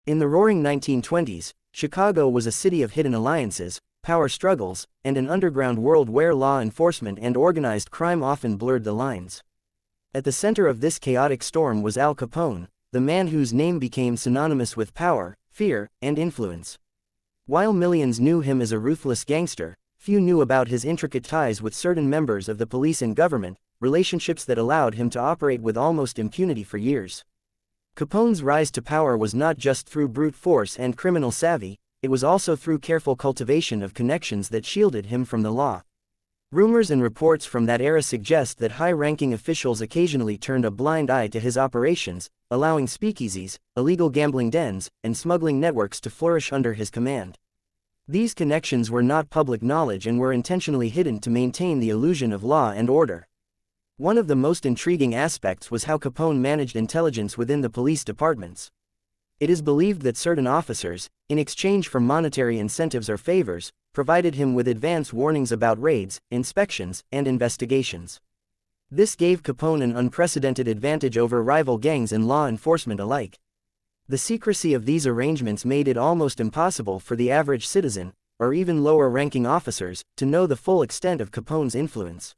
In the roaring 1920s, Chicago was a city of hidden alliances, power struggles, and an underground world where law enforcement and organized crime often blurred the lines. At the center of this chaotic storm was Al Capone, the man whose name became synonymous with power, fear, and influence. While millions knew him as a ruthless gangster, few knew about his intricate ties with certain members of the police and government, relationships that allowed him to operate with almost impunity for years. Capone's rise to power was not just through brute force and criminal savvy, it was also through careful cultivation of connections that shielded him from the law. Rumors and reports from that era suggest that high-ranking officials occasionally turned a blind eye to his operations, allowing speakeasies, illegal gambling dens, and smuggling networks to flourish under his command. These connections were not public knowledge and were intentionally hidden to maintain the illusion of law and order. One of the most intriguing aspects was how Capone managed intelligence within the police departments. It is believed that certain officers, in exchange for monetary incentives or favors, provided him with advance warnings about raids, inspections, and investigations. This gave Capone an unprecedented advantage over rival gangs and law enforcement alike. The secrecy of these arrangements made it almost impossible for the average citizen, or even lower-ranking officers, to know the full extent of Capone's influence.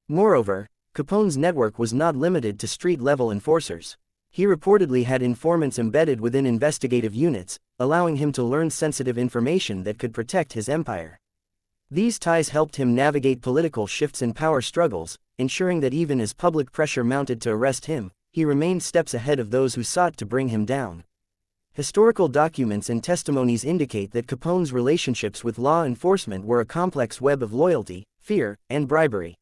Moreover, Capone's network was not limited to street-level enforcers. He reportedly had informants embedded within investigative units, allowing him to learn sensitive information that could protect his empire. These ties helped him navigate political shifts and power struggles, ensuring that even as public pressure mounted to arrest him, he remained steps ahead of those who sought to bring him down. Historical documents and testimonies indicate that Capone's relationships with law enforcement were a complex web of loyalty, fear, and bribery.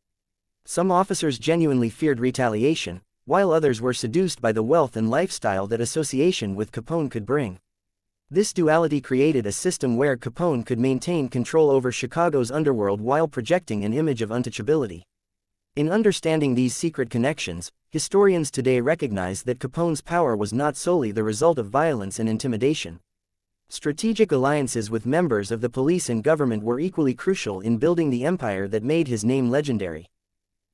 Some officers genuinely feared retaliation, while others were seduced by the wealth and lifestyle that association with Capone could bring. This duality created a system where Capone could maintain control over Chicago's underworld while projecting an image of untouchability. In understanding these secret connections, historians today recognize that Capone's power was not solely the result of violence and intimidation. Strategic alliances with members of the police and government were equally crucial in building the empire that made his name legendary.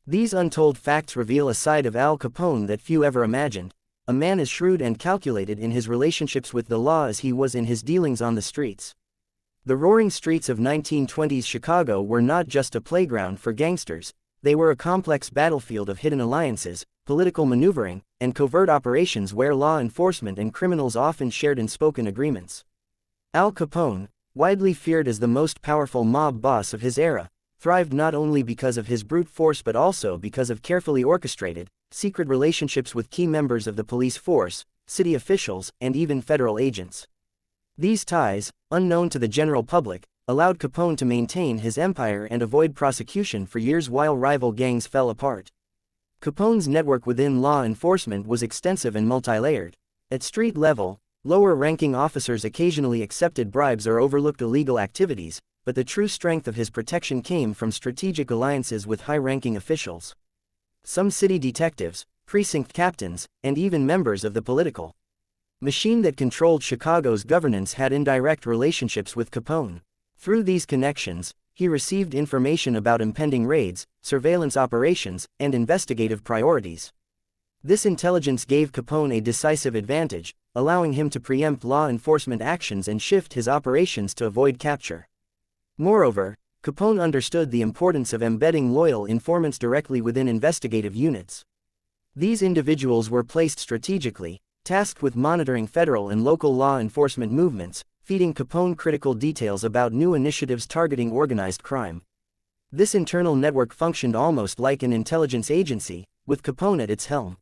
These untold facts reveal a side of Al Capone that few ever imagined, a man as shrewd and calculated in his relationships with the law as he was in his dealings on the streets. The roaring streets of 1920s Chicago were not just a playground for gangsters, they were a complex battlefield of hidden alliances, political maneuvering, and covert operations where law enforcement and criminals often shared unspoken agreements. Al Capone, widely feared as the most powerful mob boss of his era, thrived not only because of his brute force but also because of carefully orchestrated, secret relationships with key members of the police force, city officials, and even federal agents. These ties, unknown to the general public, allowed Capone to maintain his empire and avoid prosecution for years while rival gangs fell apart. Capone's network within law enforcement was extensive and multi-layered. At street level, lower-ranking officers occasionally accepted bribes or overlooked illegal activities, but the true strength of his protection came from strategic alliances with high-ranking officials. Some city detectives, precinct captains, and even members of the political machine that controlled Chicago's governance had indirect relationships with Capone. Through these connections, he received information about impending raids, surveillance operations, and investigative priorities. This intelligence gave Capone a decisive advantage, allowing him to preempt law enforcement actions and shift his operations to avoid capture. Moreover, Capone understood the importance of embedding loyal informants directly within investigative units. These individuals were placed strategically, tasked with monitoring federal and local law enforcement movements, feeding Capone critical details about new initiatives targeting organized crime. This internal network functioned almost like an intelligence agency, with Capone at its helm.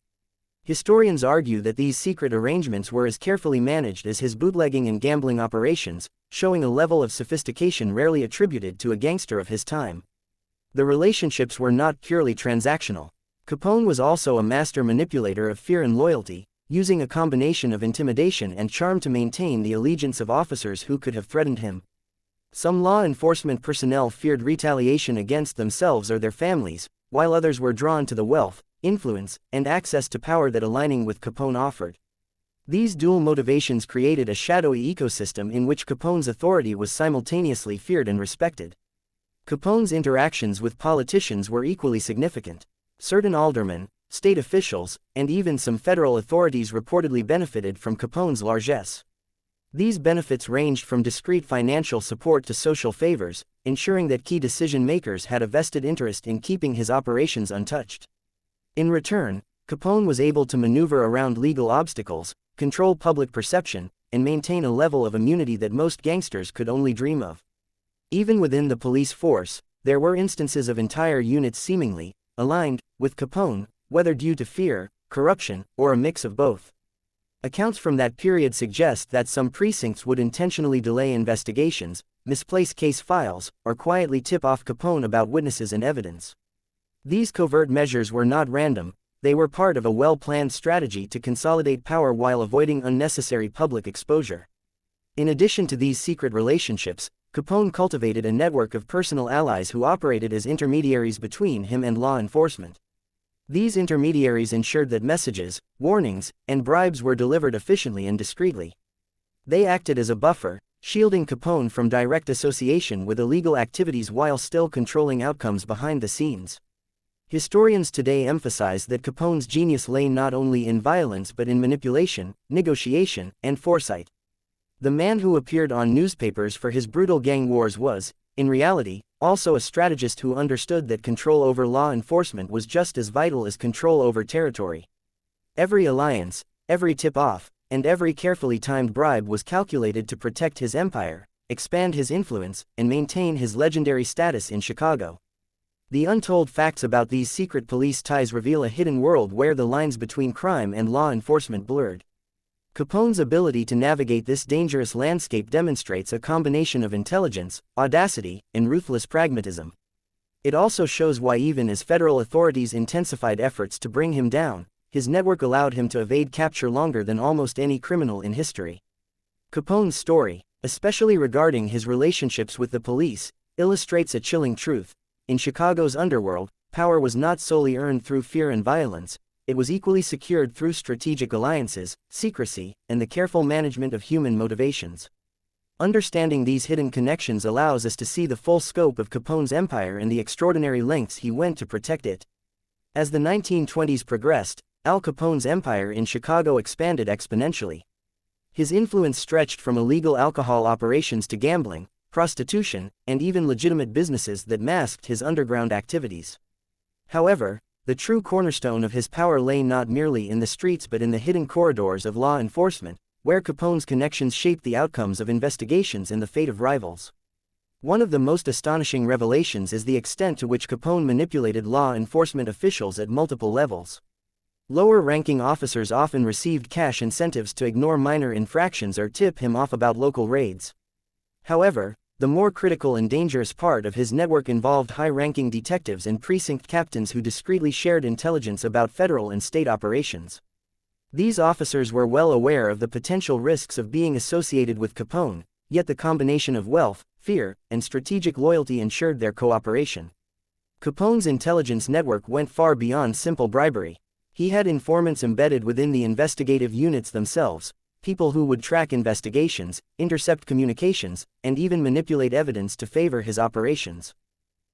Historians argue that these secret arrangements were as carefully managed as his bootlegging and gambling operations, showing a level of sophistication rarely attributed to a gangster of his time. The relationships were not purely transactional. Capone was also a master manipulator of fear and loyalty, using a combination of intimidation and charm to maintain the allegiance of officers who could have threatened him. Some law enforcement personnel feared retaliation against themselves or their families, while others were drawn to the wealth, influence, and access to power that aligning with Capone offered. These dual motivations created a shadowy ecosystem in which Capone's authority was simultaneously feared and respected. Capone's interactions with politicians were equally significant. Certain aldermen, state officials, and even some federal authorities reportedly benefited from Capone's largesse. These benefits ranged from discreet financial support to social favors, ensuring that key decision-makers had a vested interest in keeping his operations untouched. In return, Capone was able to maneuver around legal obstacles, control public perception, and maintain a level of immunity that most gangsters could only dream of. Even within the police force, there were instances of entire units seemingly aligned with Capone, whether due to fear, corruption, or a mix of both. Accounts from that period suggest that some precincts would intentionally delay investigations, misplace case files, or quietly tip off Capone about witnesses and evidence. These covert measures were not random, they were part of a well-planned strategy to consolidate power while avoiding unnecessary public exposure. In addition to these secret relationships, Capone cultivated a network of personal allies who operated as intermediaries between him and law enforcement. These intermediaries ensured that messages, warnings, and bribes were delivered efficiently and discreetly. They acted as a buffer, shielding Capone from direct association with illegal activities while still controlling outcomes behind the scenes. Historians today emphasize that Capone's genius lay not only in violence but in manipulation, negotiation, and foresight. The man who appeared on newspapers for his brutal gang wars was, in reality, also a strategist who understood that control over law enforcement was just as vital as control over territory. Every alliance, every tip-off, and every carefully timed bribe was calculated to protect his empire, expand his influence, and maintain his legendary status in Chicago. The untold facts about these secret police ties reveal a hidden world where the lines between crime and law enforcement blurred. Capone's ability to navigate this dangerous landscape demonstrates a combination of intelligence, audacity, and ruthless pragmatism. It also shows why even as federal authorities intensified efforts to bring him down, his network allowed him to evade capture longer than almost any criminal in history. Capone's story, especially regarding his relationships with the police, illustrates a chilling truth. In Chicago's underworld, power was not solely earned through fear and violence, it was equally secured through strategic alliances, secrecy, and the careful management of human motivations. Understanding these hidden connections allows us to see the full scope of Capone's empire and the extraordinary lengths he went to protect it. As the 1920s progressed, Al Capone's empire in Chicago expanded exponentially. His influence stretched from illegal alcohol operations to gambling, prostitution, and even legitimate businesses that masked his underground activities. However, the true cornerstone of his power lay not merely in the streets but in the hidden corridors of law enforcement, where Capone's connections shaped the outcomes of investigations and the fate of rivals. One of the most astonishing revelations is the extent to which Capone manipulated law enforcement officials at multiple levels. Lower-ranking officers often received cash incentives to ignore minor infractions or tip him off about local raids. However, the more critical and dangerous part of his network involved high-ranking detectives and precinct captains who discreetly shared intelligence about federal and state operations. These officers were well aware of the potential risks of being associated with Capone, yet the combination of wealth, fear, and strategic loyalty ensured their cooperation. Capone's intelligence network went far beyond simple bribery. He had informants embedded within the investigative units themselves, people who would track investigations, intercept communications, and even manipulate evidence to favor his operations.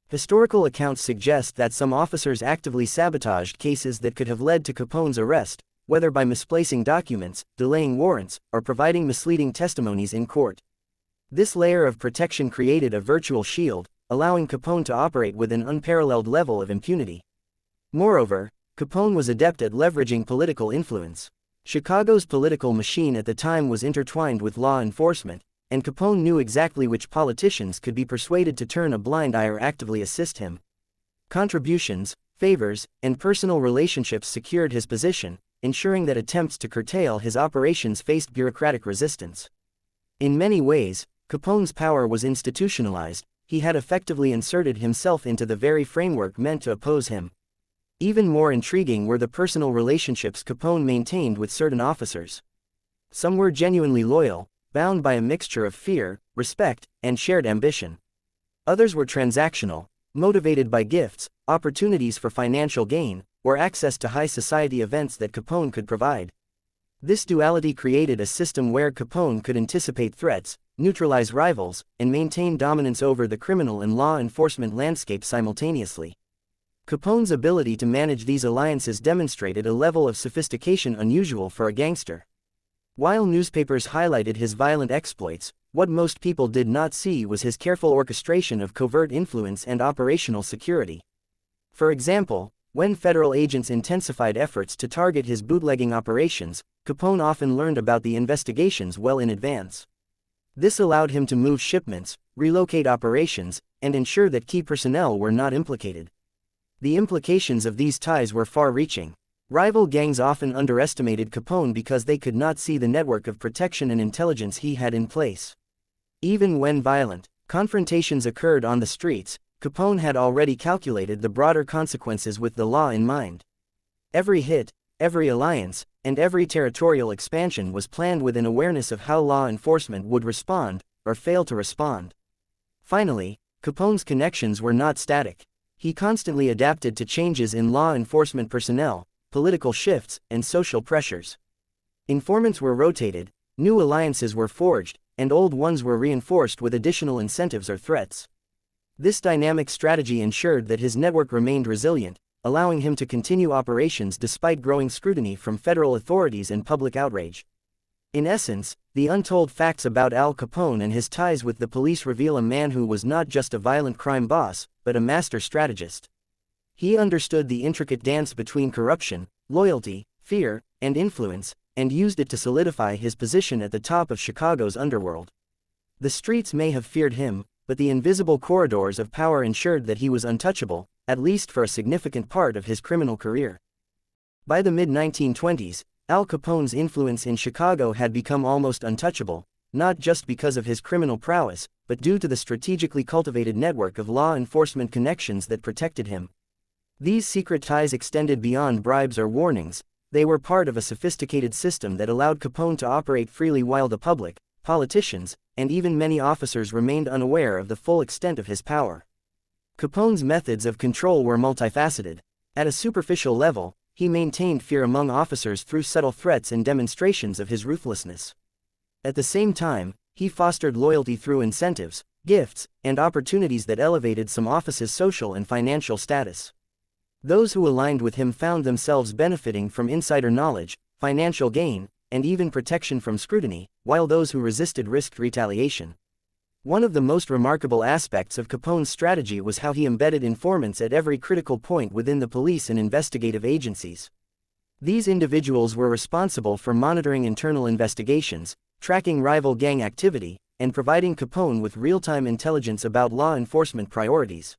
Historical accounts suggest that some officers actively sabotaged cases that could have led to Capone's arrest, whether by misplacing documents, delaying warrants, or providing misleading testimonies in court. This layer of protection created a virtual shield, allowing Capone to operate with an unparalleled level of impunity. Moreover, Capone was adept at leveraging political influence. Chicago's political machine at the time was intertwined with law enforcement, and Capone knew exactly which politicians could be persuaded to turn a blind eye or actively assist him. Contributions, favors, and personal relationships secured his position, ensuring that attempts to curtail his operations faced bureaucratic resistance. In many ways, Capone's power was institutionalized. He had effectively inserted himself into the very framework meant to oppose him. Even more intriguing were the personal relationships Capone maintained with certain officers. Some were genuinely loyal, bound by a mixture of fear, respect, and shared ambition. Others were transactional, motivated by gifts, opportunities for financial gain, or access to high society events that Capone could provide. This duality created a system where Capone could anticipate threats, neutralize rivals, and maintain dominance over the criminal and law enforcement landscape simultaneously. Capone's ability to manage these alliances demonstrated a level of sophistication unusual for a gangster. While newspapers highlighted his violent exploits, what most people did not see was his careful orchestration of covert influence and operational security. For example, when federal agents intensified efforts to target his bootlegging operations, Capone often learned about the investigations well in advance. This allowed him to move shipments, relocate operations, and ensure that key personnel were not implicated. The implications of these ties were far-reaching. Rival gangs often underestimated Capone because they could not see the network of protection and intelligence he had in place. Even when violent confrontations occurred on the streets, Capone had already calculated the broader consequences with the law in mind. Every hit, every alliance, and every territorial expansion was planned with an awareness of how law enforcement would respond, or fail to respond. Finally, Capone's connections were not static. He constantly adapted to changes in law enforcement personnel, political shifts, and social pressures. Informants were rotated, new alliances were forged, and old ones were reinforced with additional incentives or threats. This dynamic strategy ensured that his network remained resilient, allowing him to continue operations despite growing scrutiny from federal authorities and public outrage. In essence, the untold facts about Al Capone and his ties with the police reveal a man who was not just a violent crime boss, but a master strategist. He understood the intricate dance between corruption, loyalty, fear, and influence, and used it to solidify his position at the top of Chicago's underworld. The streets may have feared him, but the invisible corridors of power ensured that he was untouchable, at least for a significant part of his criminal career. By the mid-1920s, Al Capone's influence in Chicago had become almost untouchable, not just because of his criminal prowess, but due to the strategically cultivated network of law enforcement connections that protected him. These secret ties extended beyond bribes or warnings. They were part of a sophisticated system that allowed Capone to operate freely while the public, politicians, and even many officers remained unaware of the full extent of his power. Capone's methods of control were multifaceted. At a superficial level, he maintained fear among officers through subtle threats and demonstrations of his ruthlessness. At the same time, he fostered loyalty through incentives, gifts, and opportunities that elevated some officers' social and financial status. Those who aligned with him found themselves benefiting from insider knowledge, financial gain, and even protection from scrutiny, while those who resisted risked retaliation. One of the most remarkable aspects of Capone's strategy was how he embedded informants at every critical point within the police and investigative agencies. These individuals were responsible for monitoring internal investigations, tracking rival gang activity, and providing Capone with real-time intelligence about law enforcement priorities.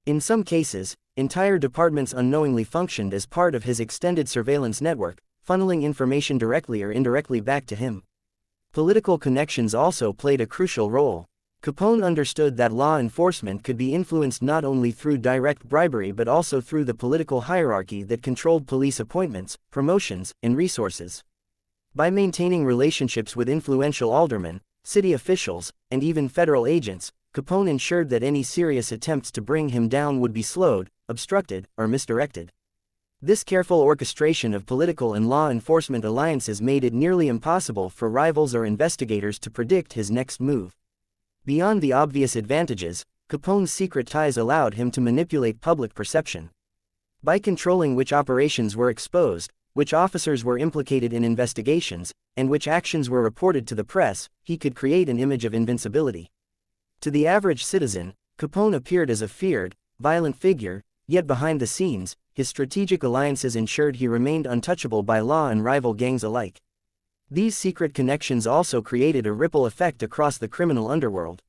In some cases, entire departments unknowingly functioned as part of his extended surveillance network, funneling information directly or indirectly back to him. Political connections also played a crucial role. Capone understood that law enforcement could be influenced not only through direct bribery but also through the political hierarchy that controlled police appointments, promotions, and resources. By maintaining relationships with influential aldermen, city officials, and even federal agents, Capone ensured that any serious attempts to bring him down would be slowed, obstructed, or misdirected. This careful orchestration of political and law enforcement alliances made it nearly impossible for rivals or investigators to predict his next move. Beyond the obvious advantages, Capone's secret ties allowed him to manipulate public perception. By controlling which operations were exposed, which officers were implicated in investigations, and which actions were reported to the press, he could create an image of invincibility. To the average citizen, Capone appeared as a feared, violent figure, yet behind the scenes, his strategic alliances ensured he remained untouchable by law and rival gangs alike. These secret connections also created a ripple effect across the criminal underworld.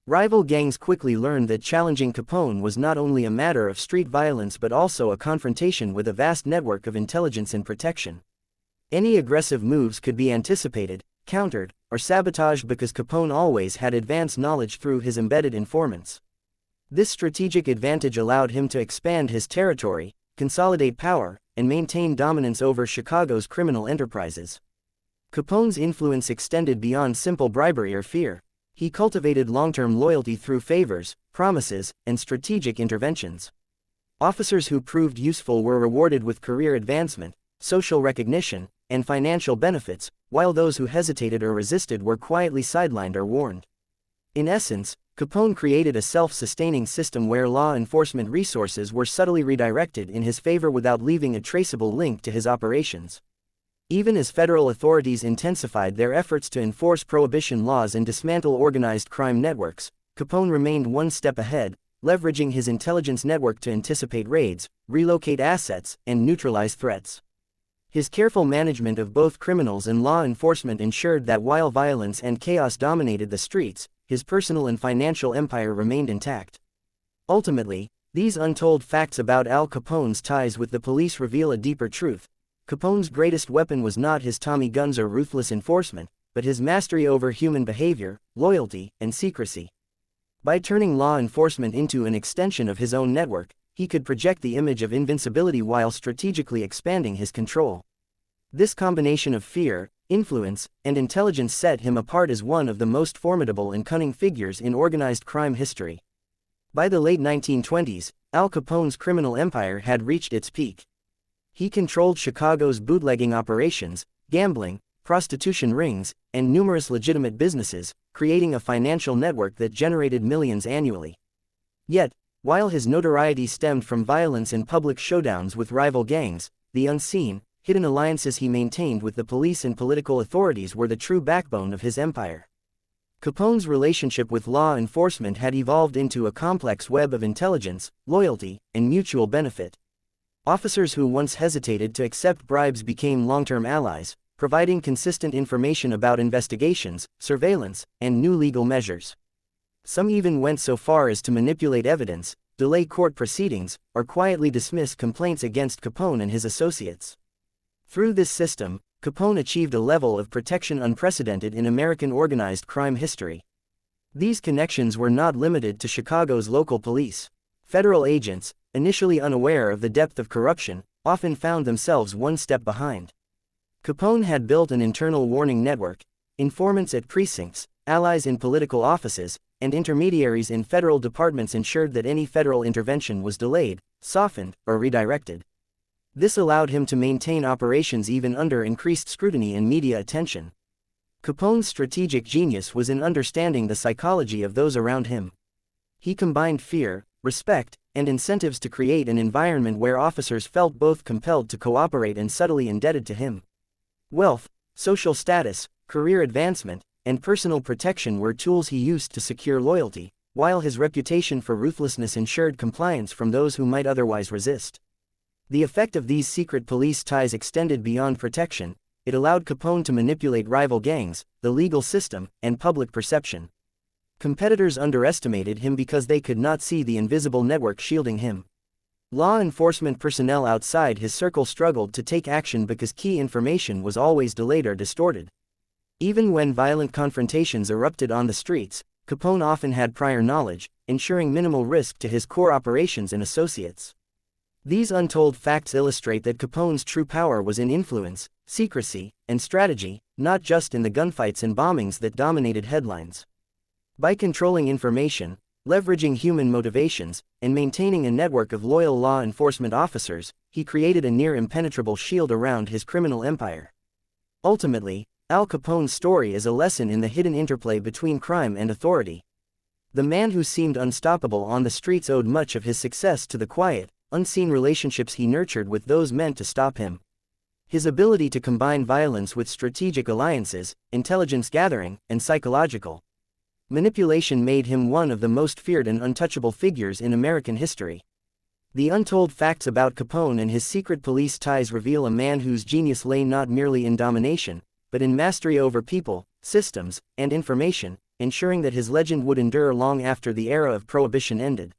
Rival gangs quickly learned that challenging Capone was not only a matter of street violence but also a confrontation with a vast network of intelligence and protection. Any aggressive moves could be anticipated, countered, or sabotaged because Capone always had advanced knowledge through his embedded informants. This strategic advantage allowed him to expand his territory, consolidate power, and maintain dominance over Chicago's criminal enterprises. Capone's influence extended beyond simple bribery or fear. He cultivated long-term loyalty through favors, promises, and strategic interventions. Officers who proved useful were rewarded with career advancement, social recognition, and financial benefits, while those who hesitated or resisted were quietly sidelined or warned. In essence, Capone created a self-sustaining system where law enforcement resources were subtly redirected in his favor without leaving a traceable link to his operations. Even as federal authorities intensified their efforts to enforce prohibition laws and dismantle organized crime networks, Capone remained one step ahead, leveraging his intelligence network to anticipate raids, relocate assets, and neutralize threats. His careful management of both criminals and law enforcement ensured that while violence and chaos dominated the streets, his personal and financial empire remained intact. Ultimately, these untold facts about Al Capone's ties with the police reveal a deeper truth. Capone's greatest weapon was not his Tommy guns or ruthless enforcement, but his mastery over human behavior, loyalty, and secrecy. By turning law enforcement into an extension of his own network, he could project the image of invincibility while strategically expanding his control. This combination of fear, influence, and intelligence set him apart as one of the most formidable and cunning figures in organized crime history. By the late 1920s, Al Capone's criminal empire had reached its peak. He controlled Chicago's bootlegging operations, gambling, prostitution rings, and numerous legitimate businesses, creating a financial network that generated millions annually. Yet, while his notoriety stemmed from violence and public showdowns with rival gangs, the unseen, hidden alliances he maintained with the police and political authorities were the true backbone of his empire. Capone's relationship with law enforcement had evolved into a complex web of intelligence, loyalty, and mutual benefit. Officers who once hesitated to accept bribes became long-term allies, providing consistent information about investigations, surveillance, and new legal measures. Some even went so far as to manipulate evidence, delay court proceedings, or quietly dismiss complaints against Capone and his associates. Through this system, Capone achieved a level of protection unprecedented in American organized crime history. These connections were not limited to Chicago's local police. Federal agents, initially unaware of the depth of corruption, often found themselves one step behind. Capone had built an internal warning network: informants at precincts, allies in political offices, and intermediaries in federal departments ensured that any federal intervention was delayed, softened, or redirected. This allowed him to maintain operations even under increased scrutiny and media attention. Capone's strategic genius was in understanding the psychology of those around him. He combined fear, respect, and incentives to create an environment where officers felt both compelled to cooperate and subtly indebted to him. Wealth, social status, career advancement, and personal protection were tools he used to secure loyalty, while his reputation for ruthlessness ensured compliance from those who might otherwise resist. The effect of these secret police ties extended beyond protection. It allowed Capone to manipulate rival gangs, the legal system, and public perception. Competitors underestimated him because they could not see the invisible network shielding him. Law enforcement personnel outside his circle struggled to take action because key information was always delayed or distorted. Even when violent confrontations erupted on the streets, Capone often had prior knowledge, ensuring minimal risk to his core operations and associates. These untold facts illustrate that Capone's true power was in influence, secrecy, and strategy, not just in the gunfights and bombings that dominated headlines. By controlling information, leveraging human motivations, and maintaining a network of loyal law enforcement officers, he created a near-impenetrable shield around his criminal empire. Ultimately, Al Capone's story is a lesson in the hidden interplay between crime and authority. The man who seemed unstoppable on the streets owed much of his success to the quiet, unseen relationships he nurtured with those meant to stop him. His ability to combine violence with strategic alliances, intelligence gathering, and psychological manipulation made him one of the most feared and untouchable figures in American history. The untold facts about Capone and his secret police ties reveal a man whose genius lay not merely in domination, but in mastery over people, systems, and information, ensuring that his legend would endure long after the era of Prohibition ended.